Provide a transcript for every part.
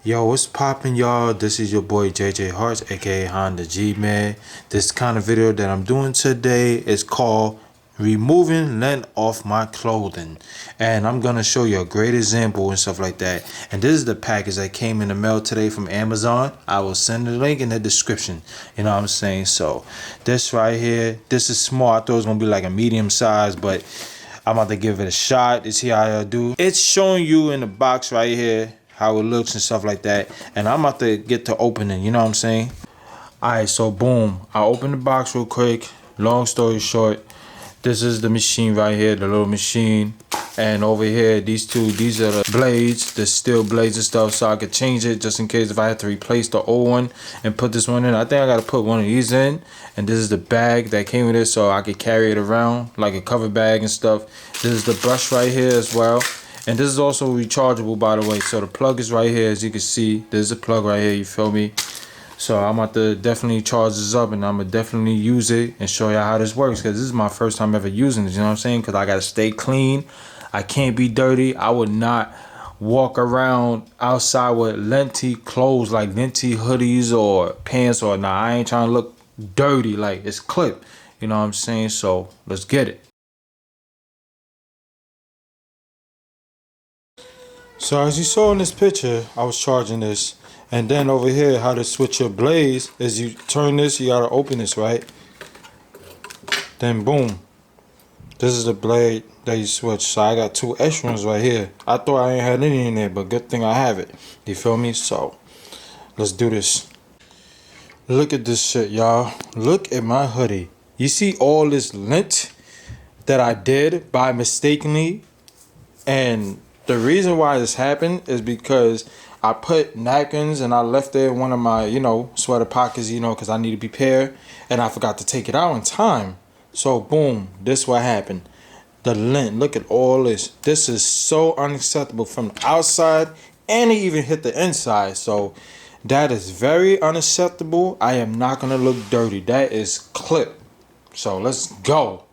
Yo, what's poppin', y'all? This is your boy JJ Hearts, aka Honda G Man. This kind of video that I'm doing today is called removing lint off my clothing, and I'm gonna show you a great example and stuff like that. And this is the package that came in the mail today from Amazon. I will send the link in the description. You know what I'm saying? So this right here, this is small. I thought it was gonna be like a medium size, but I'm about to give it a shot to see how I do. It's showing you in the box right here how it looks and stuff like that, and I'm about to get to opening, you know what I'm saying? Alright, so boom, I opened the box real quick. Long story short, this is the machine right here, the little machine, and over here these are the blades, the steel blades and stuff, so I could change it just in case if I had to replace the old one and put this one in. I think I gotta put one of these in, and this is the bag that came with it so I could carry it around like a cover bag and stuff. This is the brush right here as well. And this is also rechargeable, by the way. So the plug is right here, as you can see. There's a plug right here, you feel me? So I'm about to definitely charge this up, and I'm going to definitely use it and show y'all how this works. Because this is my first time ever using this, you know what I'm saying? Because I got to stay clean. I can't be dirty. I would not walk around outside with linty clothes, like linty hoodies or pants. Or nah, I ain't trying to look dirty. Like, it's clipped. You know what I'm saying? So let's get it. So as you saw in this picture, I was charging this, and then over here how to switch your blades is you turn this, you gotta open this, right? Then boom, this is the blade that you switch. So I got two extra ones right here. I thought I ain't had any in there, but good thing I have it. You feel me? So let's do this. Look at this shit, y'all. Look at my hoodie. You see all this lint that I did by mistakenly, and the reason why this happened is because I put napkins and I left there in one of my, sweater pockets, because I need to prepare, and I forgot to take it out in time. So boom, this what happened. The lint, look at all this. This is so unacceptable from the outside, and it even hit the inside. So that is very unacceptable. I am not gonna look dirty. That is clipped. So let's go.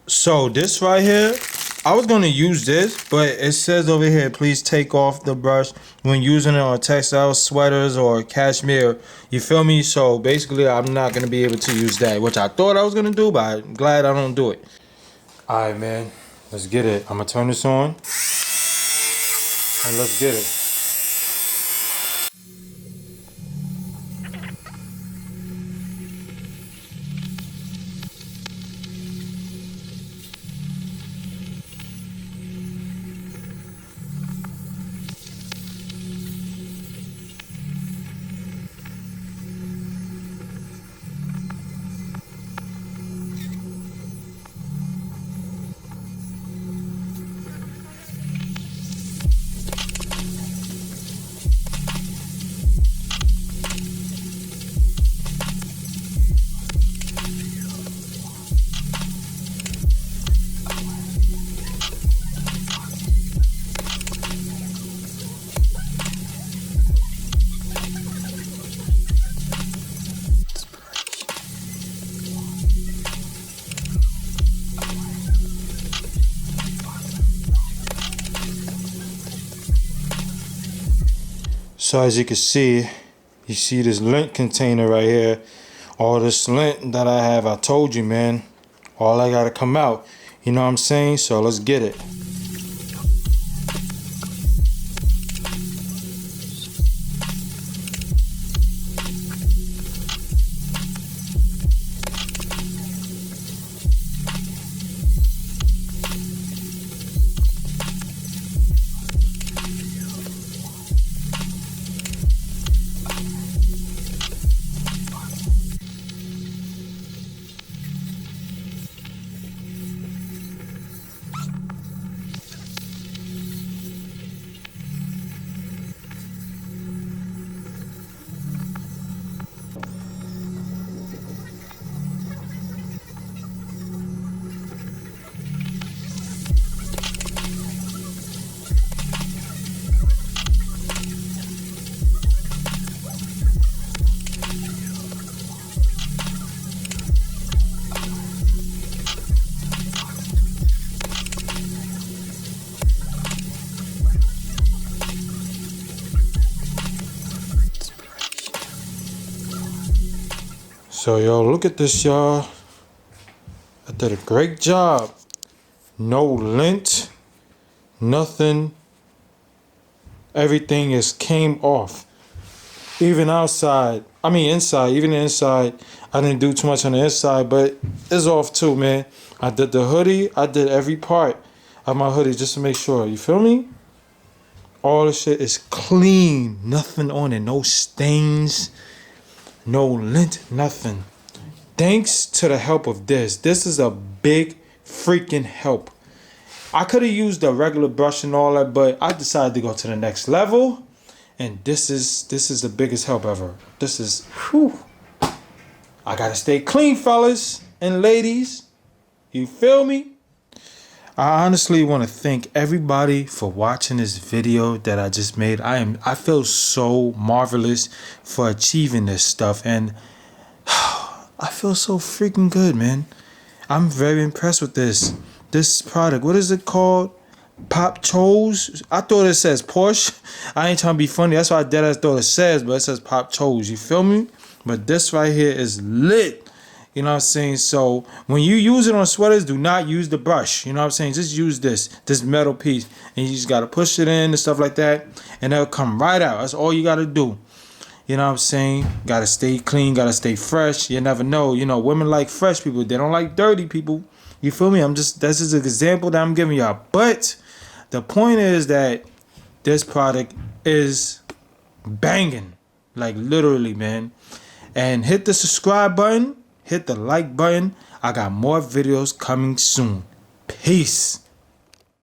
So this right here, I was going to use this, but it says over here, please take off the brush when using it on textile sweaters or cashmere. You feel me? So basically, I'm not going to be able to use that, which I thought I was going to do, but I'm glad I don't do it. All right, man. Let's get it. I'm going to turn this on, and let's get it. So as you can see, you see this lint container right here. All this lint that I have, I told you, man, all I gotta come out. You know what I'm saying? So let's get it. So yo, look at this, y'all. I did a great job. No lint, nothing. Everything is came off. Even outside, I mean inside, even inside, I didn't do too much on the inside, but it's off too, man. I did the hoodie, I did every part of my hoodie just to make sure, you feel me? All the shit is clean, nothing on it, no stains, no lint, nothing. Thanks to the help of this. This is a big freaking help. I could have used a regular brush and all that, but I decided to go to the next level. And this is the biggest help ever. This is, whew. I gotta stay clean, fellas and ladies. You feel me? I honestly want to thank everybody for watching this video that I just made. I feel so marvelous for achieving this stuff, and I feel so freaking good, man. I'm very impressed with this product. What is it called? Popchose. I thought it says Porsche. I ain't trying to be funny. That's why I thought it says, but it says Popchose. You feel me? But this right here is lit. You know what I'm saying? So when you use it on sweaters, do not use the brush. You know what I'm saying? Just use this metal piece, and you just gotta push it in and stuff like that, and it'll come right out. That's all you gotta do. You know what I'm saying? Gotta stay clean. Gotta stay fresh. You never know. You know, women like fresh people. They don't like dirty people. You feel me? This is an example that I'm giving y'all. But the point is that this product is banging. Like literally, man. And hit the subscribe button. Hit the like button. I got more videos coming soon. Peace.